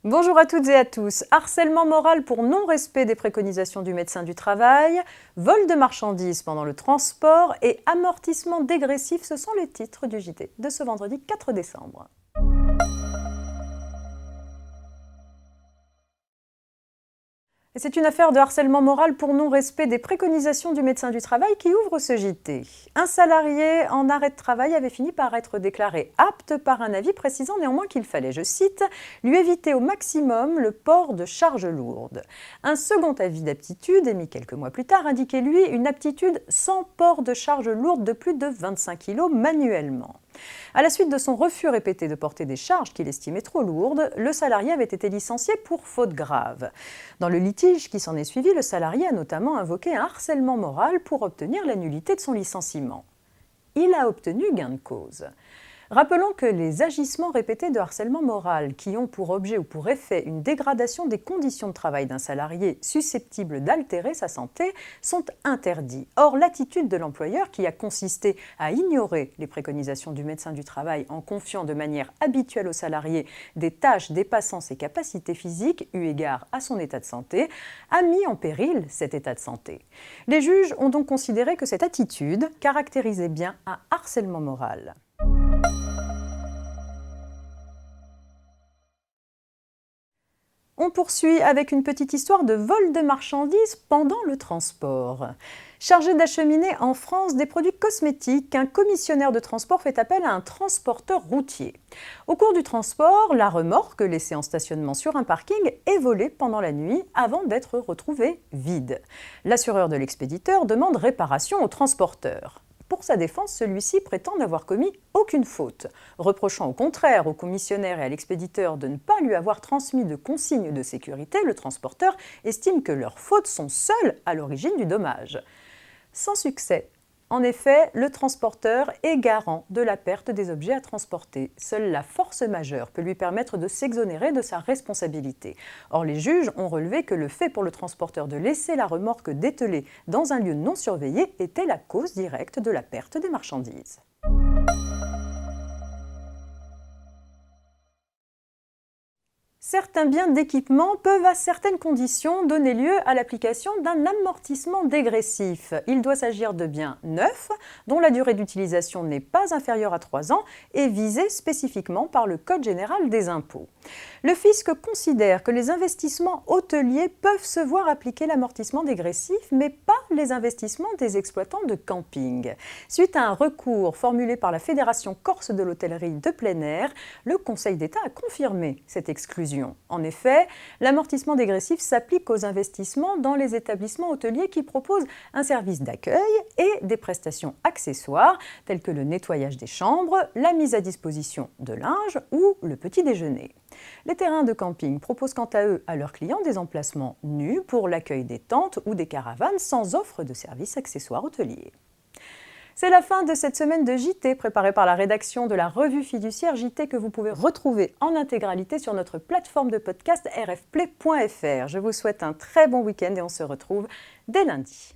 Bonjour à toutes et à tous. Harcèlement moral pour non-respect des préconisations du médecin du travail, vol de marchandises pendant le transport et amortissement dégressif, ce sont les titres du JT de ce vendredi 4 décembre. C'est une affaire de harcèlement moral pour non-respect des préconisations du médecin du travail qui ouvre ce JT. Un salarié en arrêt de travail avait fini par être déclaré apte par un avis précisant néanmoins qu'il fallait, je cite, lui éviter au maximum le port de charges lourdes. Un second avis d'aptitude, émis quelques mois plus tard, indiquait lui une aptitude sans port de charges lourdes de plus de 25 kg manuellement. À la suite de son refus répété de porter des charges qu'il estimait trop lourdes, le salarié avait été licencié pour faute grave. Dans le litige qui s'en est suivi, le salarié a notamment invoqué un harcèlement moral pour obtenir la nullité de son licenciement. Il a obtenu gain de cause. Rappelons que les agissements répétés de harcèlement moral qui ont pour objet ou pour effet une dégradation des conditions de travail d'un salarié susceptible d'altérer sa santé sont interdits. Or, l'attitude de l'employeur qui a consisté à ignorer les préconisations du médecin du travail en confiant de manière habituelle au salarié des tâches dépassant ses capacités physiques eu égard à son état de santé a mis en péril cet état de santé. Les juges ont donc considéré que cette attitude caractérisait bien un harcèlement moral. On poursuit avec une petite histoire de vol de marchandises pendant le transport. Chargé d'acheminer en France des produits cosmétiques, un commissionnaire de transport fait appel à un transporteur routier. Au cours du transport, la remorque, laissée en stationnement sur un parking, est volée pendant la nuit avant d'être retrouvée vide. L'assureur de l'expéditeur demande réparation au transporteur. Pour sa défense, celui-ci prétend n'avoir commis aucune faute, reprochant au contraire au commissionnaire et à l'expéditeur de ne pas lui avoir transmis de consignes de sécurité. Le transporteur estime que leurs fautes sont seules à l'origine du dommage. Sans succès. En effet, le transporteur est garant de la perte des objets à transporter. Seule la force majeure peut lui permettre de s'exonérer de sa responsabilité. Or, les juges ont relevé que le fait pour le transporteur de laisser la remorque dételée dans un lieu non surveillé était la cause directe de la perte des marchandises. Certains biens d'équipement peuvent à certaines conditions donner lieu à l'application d'un amortissement dégressif. Il doit s'agir de biens neufs dont la durée d'utilisation n'est pas inférieure à 3 ans et visés spécifiquement par le Code général des impôts. Le fisc considère que les investissements hôteliers peuvent se voir appliquer l'amortissement dégressif, mais pas les investissements des exploitants de camping. Suite à un recours formulé par la Fédération corse de l'hôtellerie de plein air, le Conseil d'État a confirmé cette exclusion. En effet, l'amortissement dégressif s'applique aux investissements dans les établissements hôteliers qui proposent un service d'accueil et des prestations accessoires telles que le nettoyage des chambres, la mise à disposition de linge ou le petit déjeuner. Les terrains de camping proposent quant à eux à leurs clients des emplacements nus pour l'accueil des tentes ou des caravanes sans offre de services accessoires hôteliers. C'est la fin de cette semaine de JT préparée par la rédaction de la revue fiduciaire JT que vous pouvez retrouver en intégralité sur notre plateforme de podcast rfplay.fr. Je vous souhaite un très bon week-end et on se retrouve dès lundi.